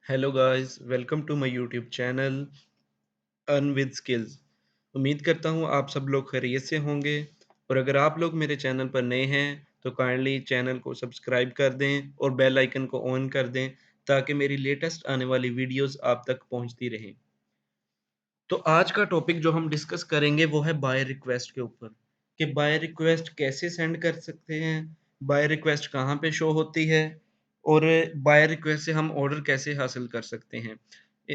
Hello guys, welcome to my YouTube channel earn with skills. उम्मीद करता हूँ आप सब लोग खैरियत से होंगे और अगर आप लोग मेरे चैनल पर नए हैं तो काइंडली चैनल को सब्सक्राइब कर दें और बेल आइकन को ऑन कर दें ताकि मेरी लेटेस्ट आने वाली वीडियोस आप तक पहुँचती रहें। तो आज का टॉपिक जो हम डिस्कस करेंगे वो है बाय रिक्वेस्ट के ऊपर कि बाय रिक्वेस्ट कैसे सेंड कर सकते हैं, बाय रिक्वेस्ट कहाँ पे शो होती है और बाय रिक्वेस्ट से हम ऑर्डर कैसे हासिल कर सकते हैं।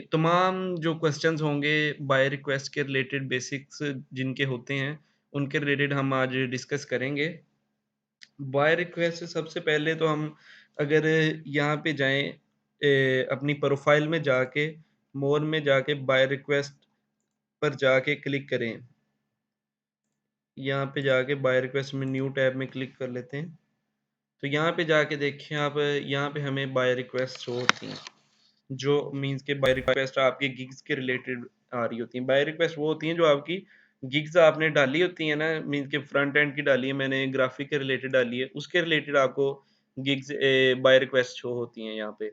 तमाम जो क्वेश्चंस होंगे बाय रिक्वेस्ट के रिलेटेड बेसिक्स जिनके होते हैं उनके रिलेटेड हम आज डिस्कस करेंगे। बाय रिक्वेस्ट से सबसे पहले तो हम अगर यहाँ पे जाएँ अपनी प्रोफाइल में जाके मोर में जाके बाय रिक्वेस्ट पर जाके क्लिक करें। यहाँ पे जाके बाय रिक्वेस्ट में न्यू टैब में क्लिक कर लेते हैं। तो यहाँ पे जाके देखें आप यहाँ पे हमें बाय रिक्वेस्ट शो होती हैं। जो मीन्स के बाय रिक्वेस्ट आपके गिग्स के रिलेटेड आ रही होती हैं। बाय रिक्वेस्ट वो होती हैं जो आपकी गिग्स आपने डाली होती हैं ना, मीन्स के फ्रंट एंड की डाली है मैंने, ग्राफिक के रिलेटेड डाली है, उसके रिलेटेड आपको गिग्स बाय रिक्वेस्ट शो होती हैं यहाँ पे।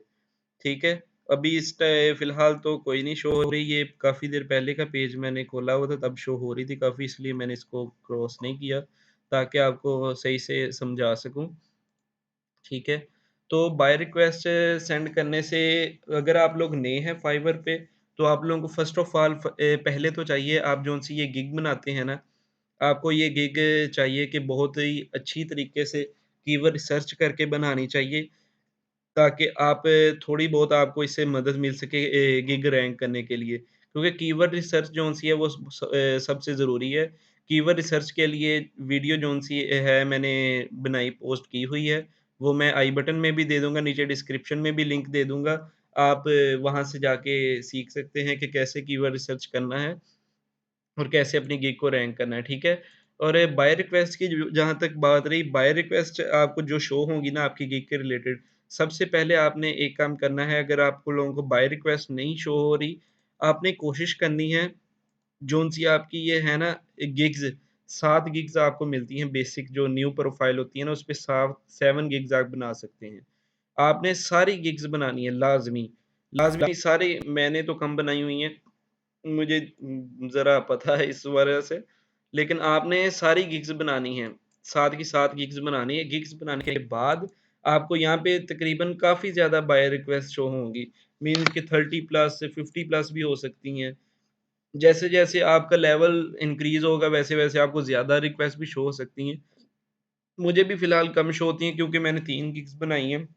ठीक है? अभी फ़िलहाल तो कोई नहीं शो हो रही, ये काफ़ी देर पहले का पेज मैंने खोला हुआ था तब शो हो रही थी काफ़ी, इसलिए मैंने इसको क्रॉस नहीं किया ताकि आपको सही से समझा सकूँ। ठीक है? तो बाय रिक्वेस्ट सेंड करने से अगर आप लोग नए हैं फाइवर पे तो आप लोगों को फ़र्स्ट ऑफ ऑल पहले तो चाहिए आप जौन-सी ये गिग बनाते हैं ना, आपको ये गिग चाहिए कि बहुत ही अच्छी तरीके से कीवर्ड रिसर्च करके बनानी चाहिए ताकि आप थोड़ी बहुत आपको इससे मदद मिल सके गिग रैंक करने के लिए। क्योंकि कीवर्ड रिसर्च जौन-सी है वो सबसे ज़रूरी है। कीवर्ड रिसर्च के लिए वीडियो जौन-सी है मैंने बनाई पोस्ट की हुई है, वो मैं आई बटन में भी दे दूँगा, नीचे डिस्क्रिप्शन में भी लिंक दे दूँगा। आप वहाँ से जाके सीख सकते हैं कि कैसे कीवर्ड रिसर्च करना है और कैसे अपनी गिग को रैंक करना है, ठीक है? और बाय रिक्वेस्ट की जो जहाँ तक बात रही, बाय रिक्वेस्ट आपको जो शो होंगी ना आपकी गिग के रिलेटेड, सबसे पहले आपने एक काम करना है अगर आपको लोगों को बाय रिक्वेस्ट नहीं शो हो रही, आपने कोशिश करनी है जोन-सी आपकी ये है ना गिग्स, 7 गिग्स आपको मिलती हैं बेसिक जो न्यू प्रोफाइल होती है ना, उसपे साव 7 गिग्स आप बना सकते हैं। आपने सारी गिग्स बनानी है लाज़मी, लाज़मी सारी मैंने तो कम बनाई हुई हैं। मुझे ज़रा पता है इस वजह से, लेकिन आपने सारी गिग्स बनानी हैं, 7 की 7 गिग्स बनानी है। गिग्स बनाने के बाद आपको यहाँ पे तकरीबन काफ़ी ज़्यादा बाय रिक्वेस्ट शो होंगी, मीन्स कि 30 प्लस 50 प्लस भी हो सकती हैं। जैसे-जैसे आपका लेवल इंक्रीज़ होगा वैसे-वैसे आपको ज़्यादा रिक्वेस्ट भी शो हो सकती हैं। मुझे भी फ़िलहाल कम शो होती हैं क्योंकि मैंने 3 गिग्स बनाई हैं।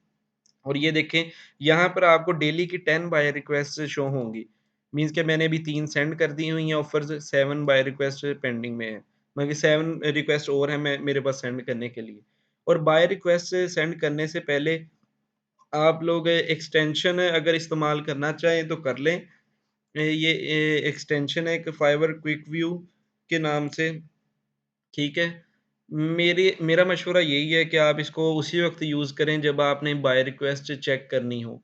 और ये देखें, यहाँ पर आपको डेली की 10 बाय रिक्वेस्ट शो होंगी। मीन्स कि मैंने अभी 3 सेंड कर दी हुई हैं ऑफ़र्स, 7 बाय रिक्वेस्ट पेंडिंग में है। बाकी 7 रिक्वेस्ट और हैं मैं मेरे पास सेंड करने के लिए। और बाय रिक्वेस्ट सेंड करने से पहले आप लोग एक्सटेंशन अगर इस्तेमाल करना चाहें तो कर लें। ये एक्सटेंशन है एक फाइवर क्विक व्यू के नाम से, ठीक है? मेरा मशवरा यही है कि आप इसको उसी वक़्त यूज़ करें जब आपने बाय रिक्वेस्ट चेक करनी हो।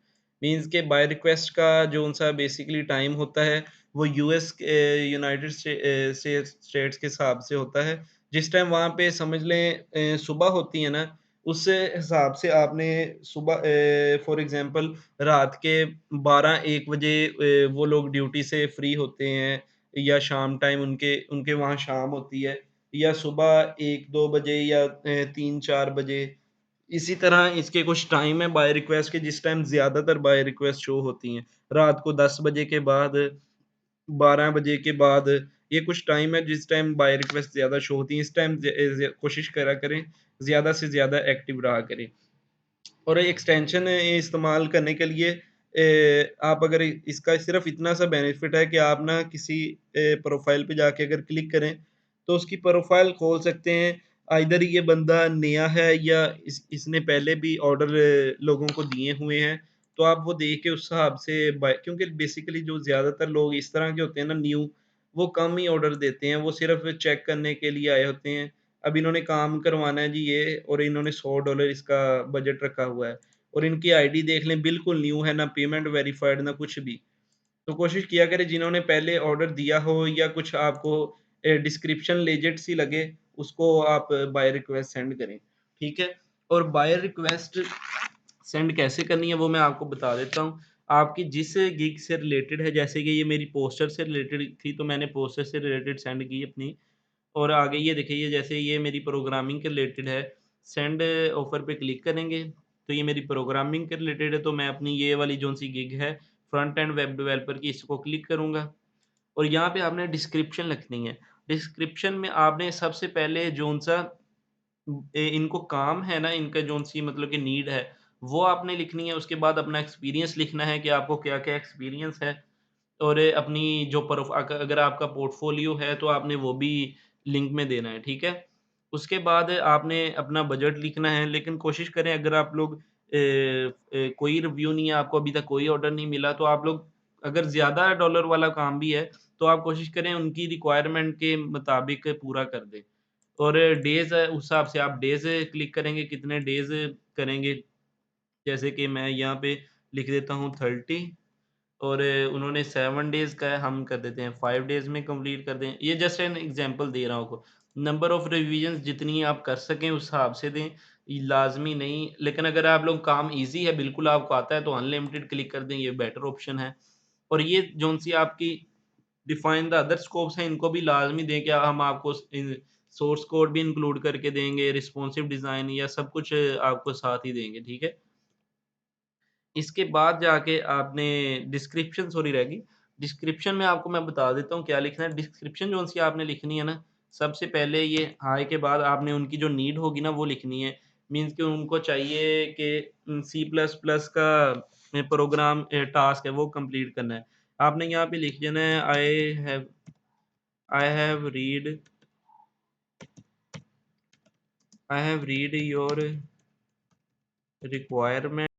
मीन्स के बाय रिक्वेस्ट का जो-सा बेसिकली टाइम होता है, वो यूएस यूनाइटेड स्टेट्स के हिसाब से होता है। जिस टाइम वहाँ पे समझ लें सुबह होती है ना, उस हिसाब से आपने सुबह फॉर एग्ज़ाम्पल रात के 12-1 बजे वो लोग ड्यूटी से फ्री होते हैं या शाम टाइम उनके उनके वहाँ शाम होती है। या सुबह 1-2 बजे या 3-4 बजे। इसी तरह इसके कुछ टाइम है बाय रिक्वेस्ट के जिस टाइम ज़्यादातर बाय रिक्वेस्ट शो होती हैं। रात को 10 बजे के बाद, 12 बजे के बाद, ये कुछ टाइम है जिस टाइम बाय रिक्वेस्ट ज़्यादा शो होती हैं। इस टाइम कोशिश करा करें ज़्यादा से ज़्यादा एक्टिव रहा करें। और एक्सटेंशन इस्तेमाल करने के लिए आप अगर इसका सिर्फ़ इतना सा बेनिफिट है कि आप ना किसी प्रोफ़ाइल पे जाके अगर क्लिक करें, तो उसकी प्रोफ़ाइल खोल सकते हैं। आइदर ये बंदा नया है या इसने पहले भी ऑर्डर लोगों को दिए हुए हैं, तो आप वो देख के उस हिसाब से बाय क्योंकि बेसिकली जो ज़्यादातर लोग इस तरह के होते हैं ना न्यू, वो कम ही ऑर्डर देते हैं, वो सिर्फ़ चेक करने के लिए आए होते हैं। अब इन्होंने काम करवाना है जी ये और इन्होंने $100 इसका बजट रखा हुआ है और इनकी आईडी देख लें बिल्कुल न्यू है, ना पेमेंट वेरिफाइड ना कुछ भी। तो कोशिश किया करें जिन्होंने पहले ऑर्डर दिया हो या कुछ आपको डिस्क्रिप्शन लेजिट सी लगे, उसको आप बाय रिक्वेस्ट सेंड करें, ठीक है? और बाय रिक्वेस्ट सेंड कैसे करनी है वो मैं आपको बता देता हूँ। आपकी जिस गिग से रिलेटेड है, जैसे कि ये मेरी पोस्टर से रिलेटेड थी, तो मैंने पोस्टर से रिलेटेड सेंड की अपनी। और आगे ये देखिए, ये जैसे ये मेरी प्रोग्रामिंग के रिलेटेड है, सेंड ऑफर पे क्लिक करेंगे, तो ये मेरी प्रोग्रामिंग के रिलेटेड है, तो मैं अपनी ये वाली जोन-सी गिग है, फ्रंट एंड वेब डेवलपर की, इसको क्लिक करूँगा और यहाँ पे आपने डिस्क्रिप्शन लिखनी है। डिस्क्रिप्शन में आपने सबसे पहले जोन-सा इनको काम है ना, इनका जोन-सी मतलब कि नीड है, वो आपने लिखनी है। उसके बाद अपना एक्सपीरियंस लिखना है कि आपको क्या-क्या एक्सपीरियंस है। और अपनी जो अगर आपका पोर्टफ़ोलियो है, तो आपने वो भी लिंक में देना है, ठीक है? उसके बाद आपने अपना बजट लिखना है, लेकिन कोशिश करें, अगर आप लोग कोई रिव्यू नहीं है, आपको अभी तक कोई ऑर्डर नहीं मिला, तो आप लोग अगर ज़्यादा डॉलर वाला काम भी है, तो आप कोशिश करें उनकी रिक्वायरमेंट के मुताबिक पूरा कर दें। और डेज़ उस हिसाब से आप डेज़ क्लिक करेंगे, कितने डेज़ करेंगे, जैसे कि मैं यहाँ पे लिख देता हूँ 30 और उन्होंने 7 डेज़ का है, हम कर देते हैं 5 डेज़ में कंप्लीट कर दें। ये जस्ट एन एग्ज़ाम्पल दे रहा हूँ आपको। नंबर ऑफ रिविज़न्स जितनी आप कर सकें उस हिसाब से दें, ये लाज़मी नहीं, लेकिन अगर आप लोग काम ईज़ी है, बिल्कुल आपको आता है, तो अनलिमिटेड क्लिक कर दें, ये बेटर ऑप्शन है। और ये जोन-सी आपकी डिफाइन द अदर स्कोप्स हैं, इनको भी लाज़मी दें कि हम आपको सोर्स कोड भी इंक्लूड करके देंगे, रिस्पॉन्सिव डिज़ाइन या सब कुछ आपको साथ ही देंगे, ठीक है? इसके बाद जाके आपने डिस्क्रिप्शन सॉरी रह गई। डिस्क्रिप्शन में आपको मैं बता देता हूँ क्या लिखना है। डिस्क्रिप्शन जोन-सी आपने लिखनी है ना, सबसे पहले ये हाय के बाद आपने उनकी जो नीड होगी ना वो लिखनी है। मीन्स कि उनको चाहिए कि सी प्लस प्लस का प्रोग्राम टास्क है वो कंप्लीट करना है। आपने यहाँ पे लिख देना है I have read I have read your requirement